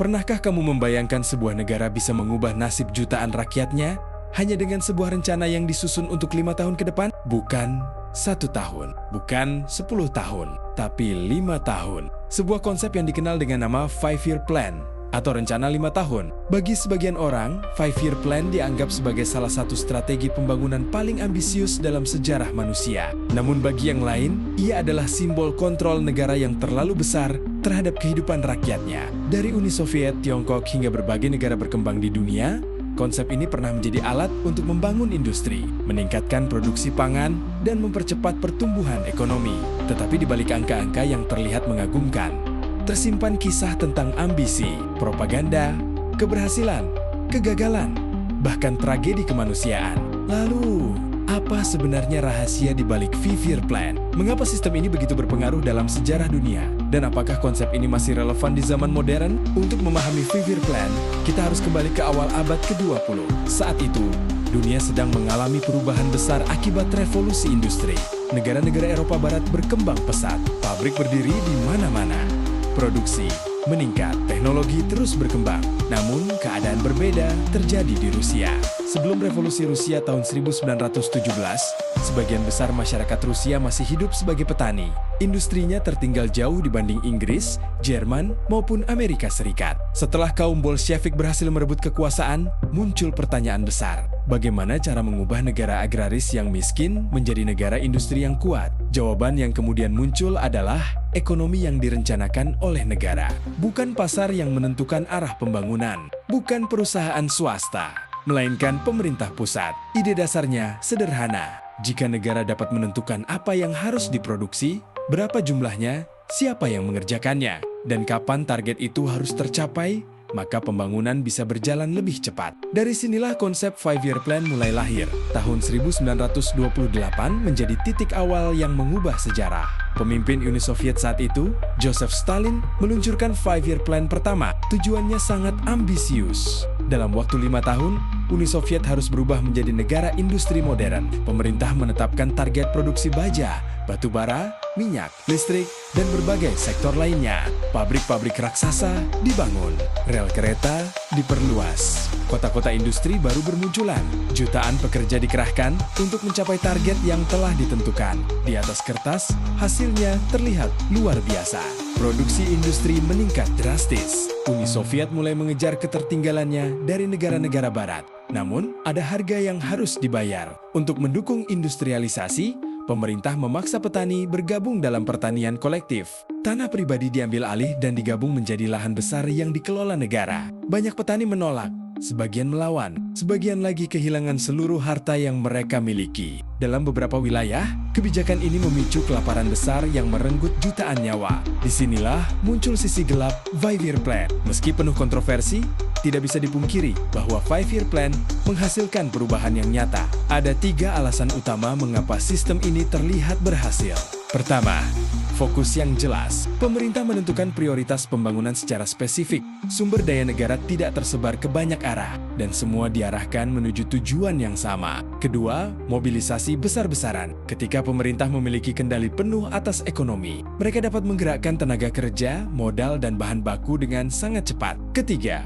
Pernahkah kamu membayangkan sebuah negara bisa mengubah nasib jutaan rakyatnya hanya dengan sebuah rencana yang disusun untuk 5 tahun ke depan? Bukan 1 tahun, bukan 10 tahun, tapi 5 tahun. Sebuah konsep yang dikenal dengan nama 5-Year Plan atau rencana 5 tahun. Bagi sebagian orang, 5-Year Plan dianggap sebagai salah satu strategi pembangunan paling ambisius dalam sejarah manusia. Namun bagi yang lain, ia adalah simbol kontrol negara yang terlalu besar terhadap kehidupan rakyatnya. Dari Uni Soviet, Tiongkok, hingga berbagai negara berkembang di dunia, konsep ini pernah menjadi alat untuk membangun industri, meningkatkan produksi pangan, dan mempercepat pertumbuhan ekonomi. Tetapi di balik angka-angka yang terlihat mengagumkan, tersimpan kisah tentang ambisi, propaganda, keberhasilan, kegagalan, bahkan tragedi kemanusiaan. Lalu, apa sebenarnya rahasia di balik 5-Year Plan? Mengapa sistem ini begitu berpengaruh dalam sejarah dunia? Dan apakah konsep ini masih relevan di zaman modern? Untuk memahami 5-Year Plan, kita harus kembali ke awal abad ke-20. Saat itu, dunia sedang mengalami perubahan besar akibat revolusi industri. Negara-negara Eropa Barat berkembang pesat, pabrik berdiri di mana-mana. Produksi meningkat, teknologi terus berkembang. Namun, keadaan berbeda terjadi di Rusia. Sebelum revolusi Rusia tahun 1917, sebagian besar masyarakat Rusia masih hidup sebagai petani. Industrinya tertinggal jauh dibanding Inggris, Jerman, maupun Amerika Serikat. Setelah kaum Bolshevik berhasil merebut kekuasaan, muncul pertanyaan besar. Bagaimana cara mengubah negara agraris yang miskin menjadi negara industri yang kuat? Jawaban yang kemudian muncul adalah ekonomi yang direncanakan oleh negara. Bukan pasar yang menentukan arah pembangunan. Bukan perusahaan swasta, melainkan pemerintah pusat. Ide dasarnya sederhana. Jika negara dapat menentukan apa yang harus diproduksi, berapa jumlahnya, siapa yang mengerjakannya, dan kapan target itu harus tercapai, maka pembangunan bisa berjalan lebih cepat. Dari sinilah konsep 5-Year Plan mulai lahir. Tahun 1928 menjadi titik awal yang mengubah sejarah. Pemimpin Uni Soviet saat itu, Joseph Stalin, meluncurkan 5-Year Plan pertama. Tujuannya sangat ambisius. Dalam waktu 5 tahun, Uni Soviet harus berubah menjadi negara industri modern. Pemerintah menetapkan target produksi baja, batu bara, minyak, listrik, dan berbagai sektor lainnya. Pabrik-pabrik raksasa dibangun, rel kereta diperluas, kota-kota industri baru bermunculan. Jutaan pekerja dikerahkan untuk mencapai target yang telah ditentukan. Di atas kertas, hasilnya terlihat luar biasa. Produksi industri meningkat drastis. Uni Soviet mulai mengejar ketertinggalannya dari negara-negara barat. Namun, ada harga yang harus dibayar. Untuk mendukung industrialisasi, pemerintah memaksa petani bergabung dalam pertanian kolektif. Tanah pribadi diambil alih dan digabung menjadi lahan besar yang dikelola negara. Banyak petani menolak, sebagian melawan, sebagian lagi kehilangan seluruh harta yang mereka miliki. Dalam beberapa wilayah, kebijakan ini memicu kelaparan besar yang merenggut jutaan nyawa. Disinilah muncul sisi gelap 5-Year Plan. Meski penuh kontroversi, tidak bisa dipungkiri bahwa 5-Year Plan menghasilkan perubahan yang nyata. Ada 3 alasan utama mengapa sistem ini terlihat berhasil. Pertama, fokus yang jelas. Pemerintah menentukan prioritas pembangunan secara spesifik. Sumber daya negara tidak tersebar ke banyak arah, dan semua diarahkan menuju tujuan yang sama. Kedua, mobilisasi besar-besaran. Ketika pemerintah memiliki kendali penuh atas ekonomi, mereka dapat menggerakkan tenaga kerja, modal, dan bahan baku dengan sangat cepat. Ketiga,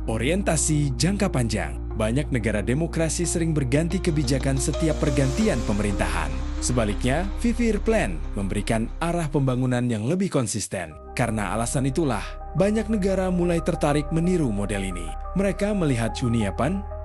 orientasi jangka panjang. Banyak negara demokrasi sering berganti kebijakan setiap pergantian pemerintahan. Sebaliknya, 5-Year Plan memberikan arah pembangunan yang lebih konsisten. Karena alasan itulah, banyak negara mulai tertarik meniru model ini. Mereka melihat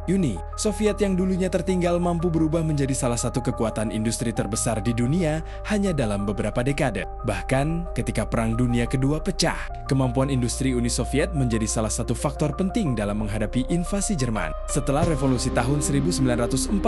Uni Soviet yang dulunya tertinggal mampu berubah menjadi salah satu kekuatan industri terbesar di dunia hanya dalam beberapa dekade. Bahkan ketika Perang Dunia Kedua pecah, kemampuan industri Uni Soviet menjadi salah satu faktor penting dalam menghadapi invasi Jerman. Setelah revolusi tahun 1949,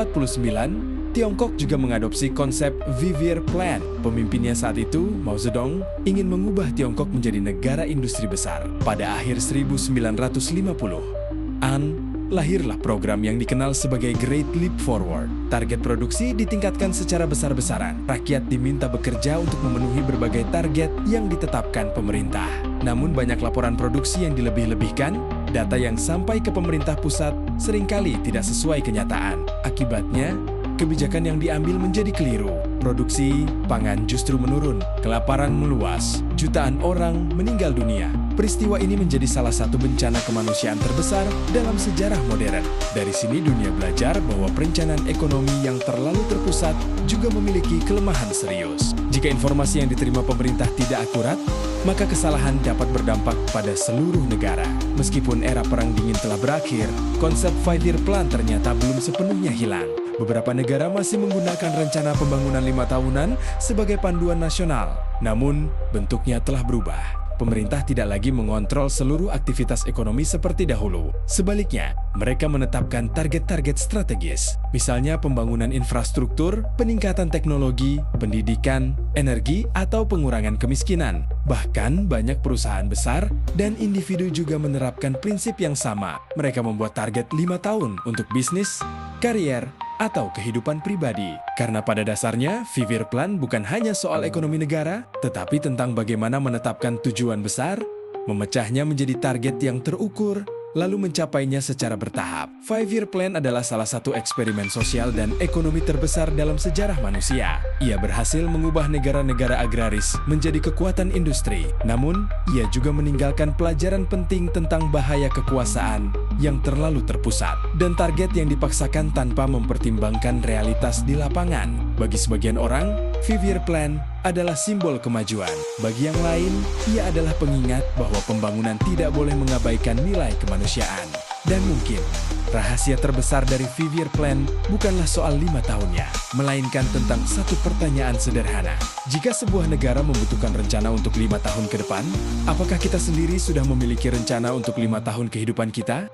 Tiongkok juga mengadopsi konsep 5-Year Plan. Pemimpinnya saat itu, Mao Zedong, ingin mengubah Tiongkok menjadi negara industri besar. Pada akhir 1950-an, lahirlah program yang dikenal sebagai Great Leap Forward. Target produksi ditingkatkan secara besar-besaran. Rakyat diminta bekerja untuk memenuhi berbagai target yang ditetapkan pemerintah. Namun banyak laporan produksi yang dilebih-lebihkan, data yang sampai ke pemerintah pusat seringkali tidak sesuai kenyataan. Akibatnya, kebijakan yang diambil menjadi keliru. Produksi pangan justru menurun, kelaparan meluas, jutaan orang meninggal dunia. Peristiwa ini menjadi salah satu bencana kemanusiaan terbesar dalam sejarah modern. Dari sini dunia belajar bahwa perencanaan ekonomi yang terlalu terpusat juga memiliki kelemahan serius. Jika informasi yang diterima pemerintah tidak akurat, maka kesalahan dapat berdampak pada seluruh negara. Meskipun era Perang Dingin telah berakhir, konsep 5-year plan ternyata belum sepenuhnya hilang. Beberapa negara masih menggunakan rencana pembangunan 5 tahunan sebagai panduan nasional. Namun, bentuknya telah berubah. Pemerintah tidak lagi mengontrol seluruh aktivitas ekonomi seperti dahulu. Sebaliknya, mereka menetapkan target-target strategis. Misalnya pembangunan infrastruktur, peningkatan teknologi, pendidikan, energi, atau pengurangan kemiskinan. Bahkan banyak perusahaan besar dan individu juga menerapkan prinsip yang sama. Mereka membuat target 5 tahun untuk bisnis, karier, atau kehidupan pribadi. Karena pada dasarnya, 5-year plan bukan hanya soal ekonomi negara, tetapi tentang bagaimana menetapkan tujuan besar, memecahnya menjadi target yang terukur, lalu mencapainya secara bertahap. 5-year plan adalah salah satu eksperimen sosial dan ekonomi terbesar dalam sejarah manusia. Ia berhasil mengubah negara-negara agraris menjadi kekuatan industri. Namun, ia juga meninggalkan pelajaran penting tentang bahaya kekuasaan yang terlalu terpusat dan target yang dipaksakan tanpa mempertimbangkan realitas di lapangan. Bagi sebagian orang, 5-year plan adalah simbol kemajuan. Bagi yang lain, ia adalah pengingat bahwa pembangunan tidak boleh mengabaikan nilai kemanusiaan. Dan mungkin, rahasia terbesar dari 5-year plan bukanlah soal 5 tahunnya, melainkan tentang satu pertanyaan sederhana. Jika sebuah negara membutuhkan rencana untuk 5 tahun ke depan, apakah kita sendiri sudah memiliki rencana untuk 5 tahun kehidupan kita?